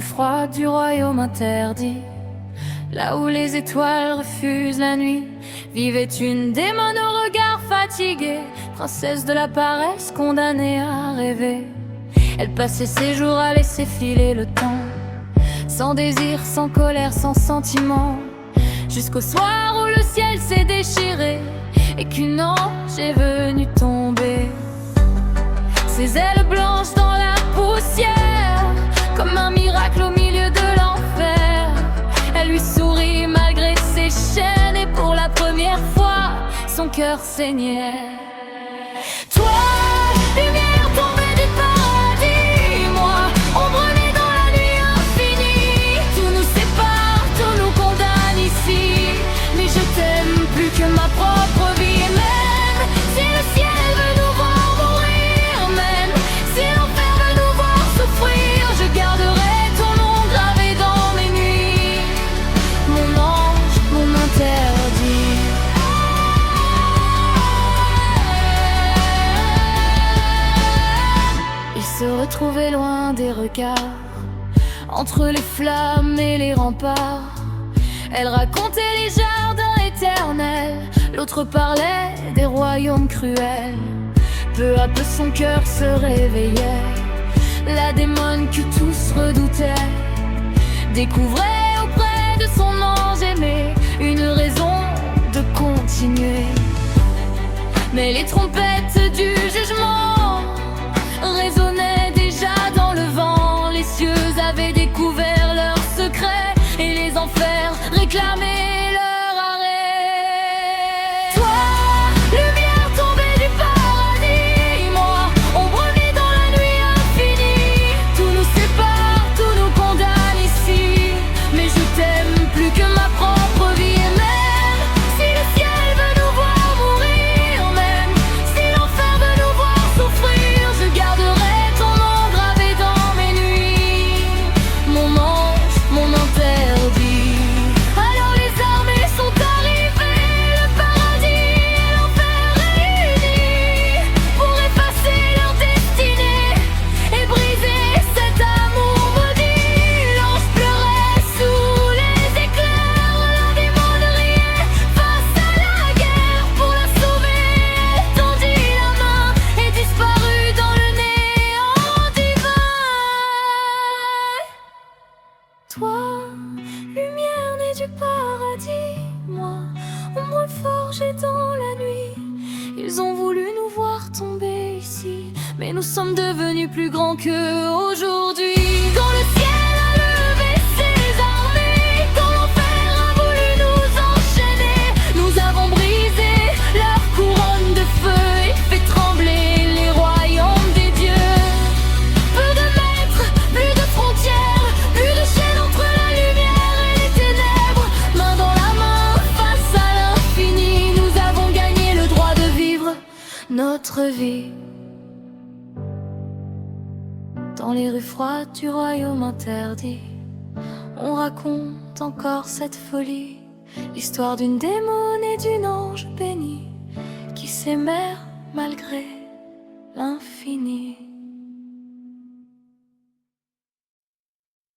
froides du royaume interdit, là où les étoiles refusent la nuit, vivait une démone au regard fatigué, princesse de la paresse condamnée à rêver. Elle passait ses jours à laisser filer le temps, sans désir, sans colère, sans sentiment, jusqu'au soir où le ciel s'est déchiré et qu'une ange est venue tomber. Ses ailes blanches dans la poussière, comme un miracle au milieu de l'enfer. Elle lui sourit malgré ses chaînes, et pour la première fois, son cœur saignait. Toi, lumière tombée du paradis, moi, ombre née dans la nuit infinie. Tout nous sépare, tout nous condamne ici, mais je t'aime plus que ma propre vie. Même si le ciel veut nous voir mourir, même si l'enfer veut nous voir souffrir, je garderai ton nom gravé dans mes nuits, mon ange, mon interdit. Il se retrouvait loin des regards, entre les flammes et les remparts. Elle racontait les jardins éternels, l'autre parlait des royaumes cruels. Peu à peu son cœur se réveillait, la démone que tous redoutaient découvrait auprès de son ange aimé une raison de continuer. Mais les trompettes du jugement résonnaient déjà dans le vent. Les cieux avaient découvert leurs secrets et les enfers réclamaient leur arrêt. Toi, lumière tombée du paradis, moi, ombre née dans la nuit infinie. Tout nous sépare, tout nous condamne ici, mais je t'aime plus que ma propre vie. Et même si le ciel veut nous voir mourir, même si l'enfer veut nous voir souffrir, je garderai ton nom gravé dans mes nuits, mon ange, mon interdit. Alors les armées sont arrivées, le paradis et l'enfer réunis, pour effacer leur destinée et briser cet amour maudit. L'ange pleurait sous les éclairs, la démon riait face à la guerre. Pour la sauver, elle tendit la main et disparut dans le néant divin. Toi, lumière née du paradis, moi, ombre forgée dans la nuit. Ils ont voulu nous voir tomber ici, mais nous sommes devenus plus grands qu'eux aujourd'hui. Quand le ciel a levé ses armées, quand l'enfer a voulu nous enchaîner, nous avons brisé leur couronne de feu et fait trembler les royaumes des dieux. Peu de maîtres, plus de frontières, plus de chaînes entre la lumière et les ténèbres. Main dans la main, face à l'infini, nous avons gagné le droit de vivre notre vie. Dans les rues froides du royaume interdit, on raconte encore cette folie, l'histoire d'une démone et d'une ange bénie qui s'aimèrent malgré l'infini.